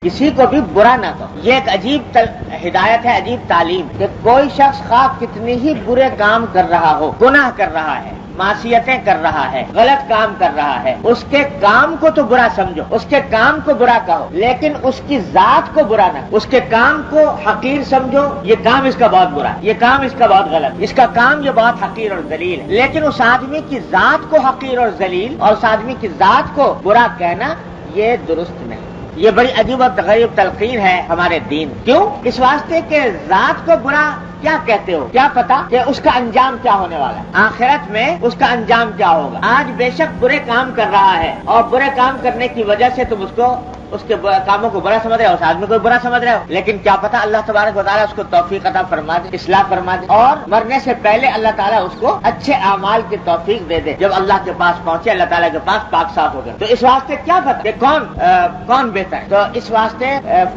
کسی کو بھی برا نہ کہو. یہ ایک عجیب ہدایت ہے, عجیب تعلیم کہ کوئی شخص خواہ کتنی ہی برے کام کر رہا ہو, گناہ کر رہا ہے, معصیتیں کر رہا ہے, غلط کام کر رہا ہے, اس کے کام کو تو برا سمجھو, اس کے کام کو برا کہو, لیکن اس کی ذات کو برا نہ, اس کے کام کو حقیر سمجھو. یہ کام اس کا بہت برا ہے, یہ کام اس کا بہت غلط, اس کا کام یہ بہت حقیر اور ذلیل ہے, لیکن اس آدمی کی ذات کو حقیر اور ذلیل اور اس آدمی کی ذات کو برا کہنا یہ درست نہیں. یہ بڑی عجیب اور غریب تلقین ہے ہمارے دین. کیوں؟ اس واسطے کہ ذات کو برا کیا کہتے ہو, کیا پتا کہ اس کا انجام کیا ہونے والا ہے, آخرت میں اس کا انجام کیا ہوگا. آج بے شک برے کام کر رہا ہے اور برے کام کرنے کی وجہ سے تم اس کے کاموں کو برا سمجھ رہے ہو, اس آدمی کو برا سمجھ رہے ہو, لیکن کیا پتا اللہ تبارک و تعالیٰ اس کو توفیق عطا فرما دے, اصلاح فرما دے, اور مرنے سے پہلے اللہ تعالیٰ اس کو اچھے اعمال کی توفیق دے دے. جب اللہ کے پاس پہنچے, اللہ تعالیٰ کے پاس پاک صاف ہو گئے, تو اس واسطے کیا پتا کہ کون بہتر ہے. تو اس واسطے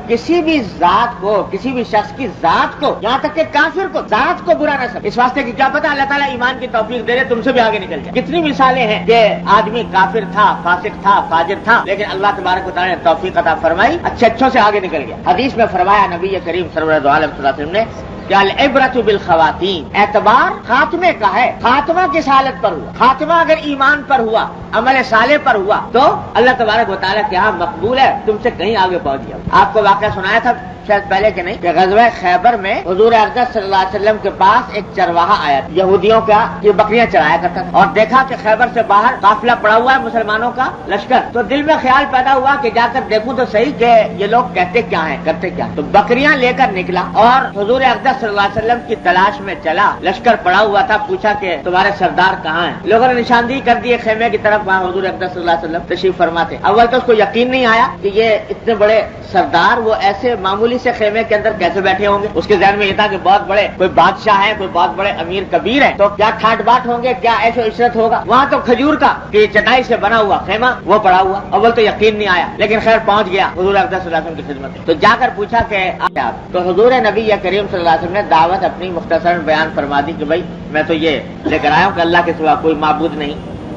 کسی بھی ذات کو, کسی بھی شخص کی ذات کو, یہاں تک کہ کافر کو, ذات کو برا نہ سمجھ. اس واسطے کہ کیا پتا اللہ تعالیٰ ایمان کی توفیق دے دے, تم سے بھی آگے نکل جائے. کتنی مثالیں ہیں کہ آدمی کافر تھا, فاسق تھا, فاجر تھا, لیکن اللہ تبارک و تعالیٰ نے توفیق عطا فرمائی, اچھوں سے آگے نکل گیا. حدیث میں فرمایا نبی کریم سرور عالم صلی اللہ علیہ وسلم نے کہ العبرۃ بالخواتین, اعتبار خاتمے کا ہے. خاتمہ کس حالت پر ہوا؟ خاتمہ اگر ایمان پر ہوا, عمل صالح پر ہوا, تو اللہ تبارک و تعالیٰ کے ہاں مقبول ہے, تم سے کہیں آگے پہنچ گیا. آپ کو واقعہ سنایا تھا شاید پہلے کہ نہیں, کہ غزوہ خیبر میں حضور اقدس صلی اللہ علیہ وسلم کے پاس ایک چرواہا آیا, یہودیوں کا یہ بکریاں چرایا کرتا تھا, اور دیکھا کہ خیبر سے باہر قافلہ پڑا ہوا ہے مسلمانوں کا لشکر. تو دل میں خیال پیدا ہوا کہ جا کر دیکھوں تو صحیح کہ یہ لوگ کہتے کیا ہیں, کرتے کیا. تو بکریاں لے کر نکلا اور حضور اقدس صلی اللہ علیہ وسلم کی تلاش میں چلا. لشکر پڑا ہوا تھا, پوچھا کہ تمہارے سردار کہاں ہیں. لوگوں نے نشاندہی کر دی خیمے کی طرف, وہاں حضور اقدس صلی اللہ علیہ وسلم تشریف فرما تھے. اول تو اس کو یقین نہیں آیا کہ یہ اتنے بڑے سردار وہ ایسے معمولی سے خیمے کے اندر کیسے بیٹھے ہوں گے. اس کے ذہن میں یہ تھا کہ بہت بڑے کوئی بادشاہ ہے, کوئی بہت بڑے امیر کبیر ہے, تو کیا ٹھاٹ باٹ ہوں گے, کیا عیش و عشرت ہوگا. وہاں تو کھجور کا چٹائی سے بنا ہوا خیمہ وہ پڑا ہوا. اول تو یقین نہیں آیا, لیکن خیر پہنچ گیا حضور اقدس صلی اللہ علیہ وسلم کی خدمت میں. تو جا کر پوچھا کہ آپ, تو حضور نبی کریم صلی اللہ علیہ وسلم نے دعوت اپنی مختصر بیان فرما دی کہ بھائی میں تو یہ لے کر آیا ہوں کہ اللہ کے سوا کوئی معبود نہیں,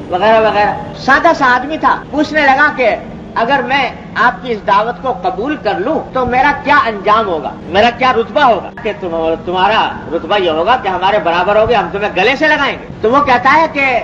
وغیرہ وغیرہ. سادہ سا آدمی تھا, پوچھنے لگا کہ اگر میں آپ کی اس دعوت کو قبول کر لوں تو میرا کیا انجام ہوگا, میرا کیا رتبہ ہوگا. کہ تمہارا رتبہ یہ ہوگا کہ ہمارے برابر ہوگے, ہم تمہیں گلے سے لگائیں گے. تو وہ کہتا ہے کہ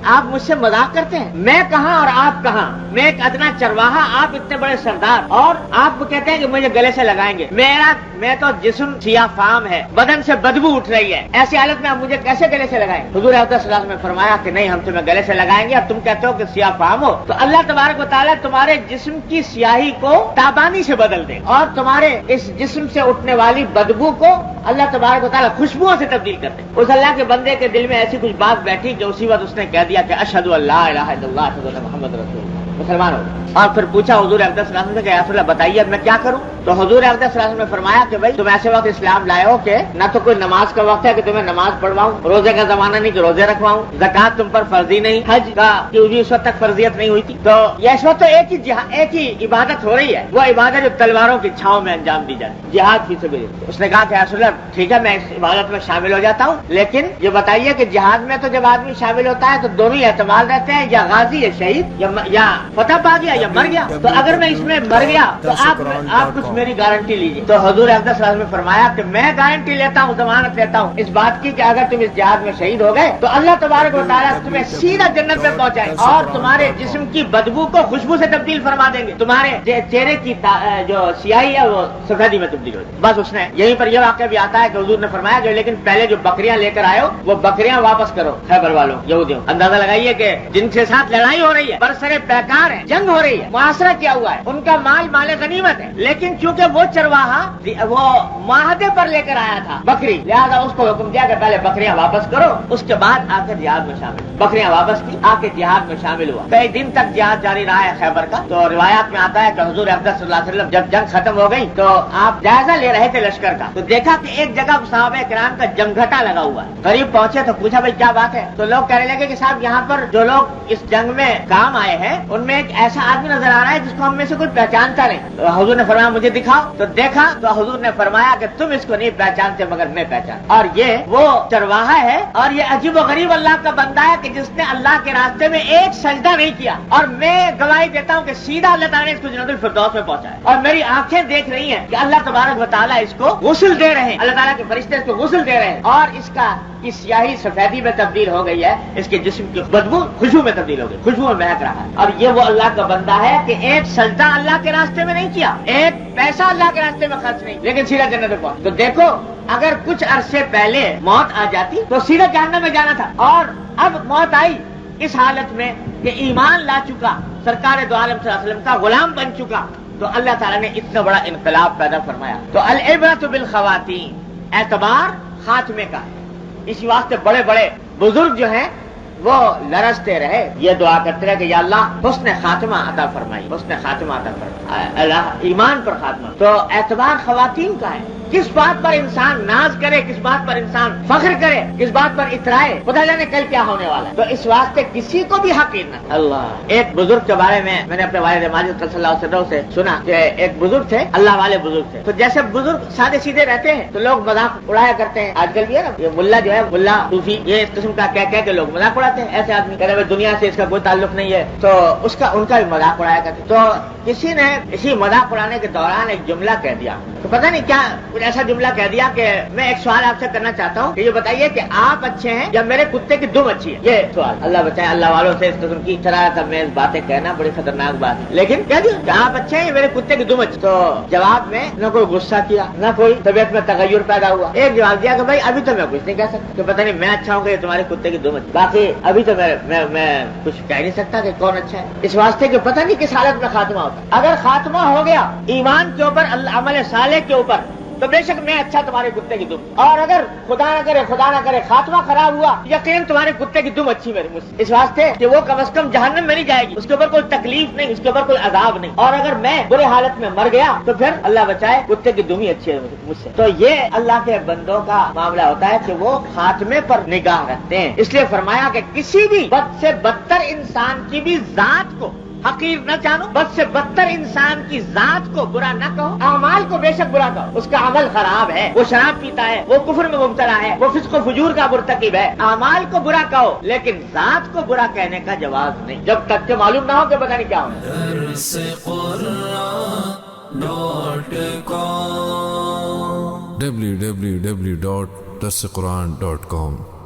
آپ مجھ سے مذاق کرتے ہیں, میں کہاں اور آپ کہاں, میں ایک ادنا چرواہا, آپ اتنے بڑے سردار, اور آپ کہتے ہیں کہ مجھے گلے سے لگائیں گے. میں تو جسم سیاہ فام ہے, بدن سے بدبو اٹھ رہی ہے, ایسی حالت میں آپ مجھے کیسے گلے سے لگائیں. حضور اقدس صلی اللہ علیہ وسلم نے فرمایا کہ نہیں, ہم تمہیں گلے سے لگائیں گے. اب تم کہتے ہو کہ سیاہ فام ہو, تو اللہ تبارک و تعالیٰ تمہارے جسم کی سیاہی کو تابانی سے بدل دے, اور تمہارے اس جسم سے اٹھنے والی بدبو کو اللہ تبارک و تعالیٰ خوشبوؤں سے تبدیل کر دے. اس اللہ کے بندے کے دل میں ایسی کچھ بات بیٹھی کہ اسی وقت اس نے کہہ دیا کہ اشہد ان لا الہ الا اللہ اشہد ان محمد رسول اللہ, مسلمان ہو. اور پھر پوچھا حضور اقدس صلی اللہ علیہ وسلم سے کہ رسول اللہ بتائیے اب میں کیا کروں. تو حضور اقدس صلی اللہ علیہ وسلم نے فرمایا کہ بھائی تم ایسے وقت اسلام لائے ہو کہ نہ تو کوئی نماز کا وقت ہے کہ تمہیں نماز پڑھواؤں, روزے کا زمانہ نہیں کہ روزے رکھواؤں, زکات تم پر فرضی نہیں, حج کا کی اس وقت تک فرضیت نہیں ہوئی تھی. تو یہ اس وقت تو ایک ہی عبادت ہو رہی ہے, وہ عبادت جو تلواروں کی چھاؤں میں انجام دی جاتی, جہاد فی سبیل اللہ. اس نے کہا کہ رسول اللہ ٹھیک ہے میں اس عبادت میں شامل ہو جاتا ہوں, لیکن یہ بتائیے کہ جہاد میں تو جب آدمی شامل ہوتا ہے تو دونوں ہی احتمال رہتے ہیں, یا غازی یا شہید, یا فتح پا گیا یا مر گیا. تو اگر میں اس میں مر گیا تو آپ کچھ میری گارنٹی لیجیے. تو حضور اقدس صلی اللہ علیہ وسلم نے فرمایا کہ میں گارنٹی لیتا ہوں, ضمانت لیتا ہوں اس بات کی کہ اگر تم اس جہاد میں شہید ہو گئے تو اللہ تبارک و تعالیٰ تمہیں سیدھا جنت میں پہنچائے, اور تمہارے جسم کی بدبو کو خوشبو سے تبدیل فرما دیں گے, تمہارے چہرے کی جو سیاہی ہے وہ سفیدی میں تبدیل ہو جائے. بس اس نے یہیں پر یہ واقعہ بھی آتا ہے کہ حضور نے فرمایا کہ لیکن پہلے جو بکریاں لے کر آئے ہو وہ بکریاں واپس کرو خیبر والوں یہودیوں. اندازہ لگائیے کہ جن کے ساتھ لڑائی ہو رہی ہے, برسرے پیکار ہے, جنگ ہو رہی ہے, محاصرہ کیا ہوا ہے, ان کا مال غنیمت ہے, لیکن چونکہ وہ چرواہا وہ معاہدے پر لے کر آیا تھا بکری, لہذا اس کو حکم دیا کہ پہلے بکریاں واپس کرو, اس کے بعد آ کر جہاد میں شامل. بکریاں واپس کی, آ کے جہاد میں شامل ہوا. کئی دن تک جہاد جاری رہا ہے خیبر کا. تو روایات میں آتا ہے کہ حضور اقدس صلی اللہ علیہ وسلم جب جنگ ختم ہو گئی تو آپ جائزہ لے رہے تھے لشکر کا, تو دیکھا کہ ایک جگہ صحابہ کرام کا جمگھٹا لگا ہوا ہے. قریب پہنچے تو پوچھا بھائی کیا بات ہے, تو لوگ کہنے لگے کہ صاحب یہاں پر جو لوگ اس جنگ میں کام آئے ہیں ان تمہیں ایک ایسا آدمی نظر آ رہا ہے جس کو ہم میں سے کوئی پہچانتا نہیں. تو حضور نے فرمایا مجھے دکھاؤ. تو دیکھا تو حضور نے فرمایا کہ تم اس کو نہیں پہچانتے مگر میں پہچان. اور یہ وہ چرواہا ہے اور یہ عجیب و غریب اللہ کا بندہ ہے کہ جس نے اللہ کے راستے میں ایک سجدہ نہیں کیا. اور میں گواہی دیتا ہوں کہ سیدھا اللہ تعالیٰ نے اس کو جنت الفردوس میں پہنچایا. اور میری آنکھیں دیکھ رہی ہیں کہ اللہ تبارک و تعالیٰ اس کو غسل دے رہے ہیں, اللہ تعالیٰ کے فرشتے اس کو غسل دے رہے ہیں, اور اس کا کی سیاہی سفیدی میں تبدیل ہو گئی ہے, اس کے جسم کی بدبو خوشبو میں تبدیل ہو گئی, خوشبو میں مہک رہا ہے. اور یہ وہ اللہ کا بندہ ہے کہ ایک سجدہ اللہ کے راستے میں نہیں کیا, ایک پیسہ اللہ کے راستے میں خرچ نہیں, لیکن سیدھا جنت میں پہنچ. تو دیکھو اگر کچھ عرصے پہلے موت آ جاتی تو سیدھا جہنم میں جانا تھا, اور اب موت آئی اس حالت میں کہ ایمان لا چکا, سرکار دو عالم صلی اللہ علیہ وسلم کا غلام بن چکا, تو اللہ تعالیٰ نے اتنا بڑا انقلاب پیدا فرمایا. تو العبرۃ بالخواتین, اعتبار خاتمے کا. اسی واسطے بڑے بڑے بزرگ جو ہیں وہ لرزتے رہے, یہ دعا کرتے رہے کہ یا اللہ حسن خاتمہ عطا فرمائی, حسن خاتمہ عطا فرمائی, اللہ ایمان پر خاتمہ. تو اعتبار خواتین کا ہے. کس بات پر انسان ناز کرے, کس بات پر انسان فخر کرے, کس بات پر اترائے, پتہ جانے کل کیا ہونے والا ہے. تو اس واسطے کسی کو بھی حقیر نہ. اللہ ایک بزرگ کے بارے میں نے اپنے والد ماجد صلی اللہ علیہ وسلم سے سنا کہ ایک بزرگ تھے, اللہ والے بزرگ تھے. تو جیسے بزرگ سادے سیدھے رہتے ہیں تو لوگ مذاق اڑایا کرتے ہیں. آج کل بھی ہے نا یہ ملا جو ہے, ملا صوفی, یہ اس قسم کا کہہ کے لوگ مذاق اڑاتے ہیں. ایسے آدمی کہہ رہے دنیا سے اس کا کوئی تعلق نہیں ہے, تو اس کا ان کا بھی مذاق اڑایا کرتے. تو کسی نے اسی مذاق اڑانے کے دوران ایک جملہ کہہ دیا, تو پتہ نہیں کیا کچھ ایسا جملہ کہہ دیا کہ میں ایک سوال آپ سے کرنا چاہتا ہوں کہ یہ بتائیے کہ آپ اچھے ہیں یا میرے کتے کی دم اچھی ہے. یہ سوال. اللہ بچائے, اللہ والوں سے اس قسم کی شرارت امیز باتیں کہنا بڑی خطرناک بات ہے. لیکن کہہ دیا کہ آپ اچھے ہیں یا میرے کتے کی دم اچھی. تو جواب میں نہ کوئی غصہ کیا, نہ کوئی طبیعت میں تغیر پیدا ہوا. ایک جواب دیا کہ بھائی ابھی تو میں کچھ نہیں کہہ سکتا, کہ پتہ نہیں میں اچھا ہوں کہ تمہارے کتے کی دم اچھی, باقی ابھی تو میں کچھ کہہ نہیں سکتا کہ کون اچھا ہے. اس واسطے کہ پتہ نہیں کس حالت میں خاتمہ ہوتا. اگر خاتمہ ہو گیا ایمان کے اوپر, عمل صالح کے اوپر, تو بے شک میں اچھا تمہارے کتے کی دم, اور اگر خدا نہ کرے خاتمہ خراب ہوا, یقین تمہارے کتے کی دم اچھی میری مجھ سے. اس واسطے کہ وہ کم از کم جہنم میں نہیں جائے گی, اس کے اوپر کوئی تکلیف نہیں, اس کے اوپر کوئی عذاب نہیں. اور اگر میں برے حالت میں مر گیا تو پھر اللہ بچائے کتے کی دم ہی اچھی ہے مجھ سے. تو یہ اللہ کے بندوں کا معاملہ ہوتا ہے کہ وہ خاتمے پر نگاہ رکھتے ہیں. اس لیے فرمایا کہ کسی بھی بد سے بدتر انسان کی بھی ذات کو حقیر نہ جانو, بد سے بدتر انسان کی ذات کو برا نہ کہو, اعمال کو بے شک برا کہو, اس کا عمل خراب ہے, وہ شراب پیتا ہے, وہ کفر میں مبتلا ہے, وہ فسق و فجور کا مرتکب ہے. اعمال کو برا کہو لیکن ذات کو برا کہنے کا جواز نہیں, جب تک کہ معلوم نہ ہو کہ پتہ نہیں کیا ہونا. www.darsequran.com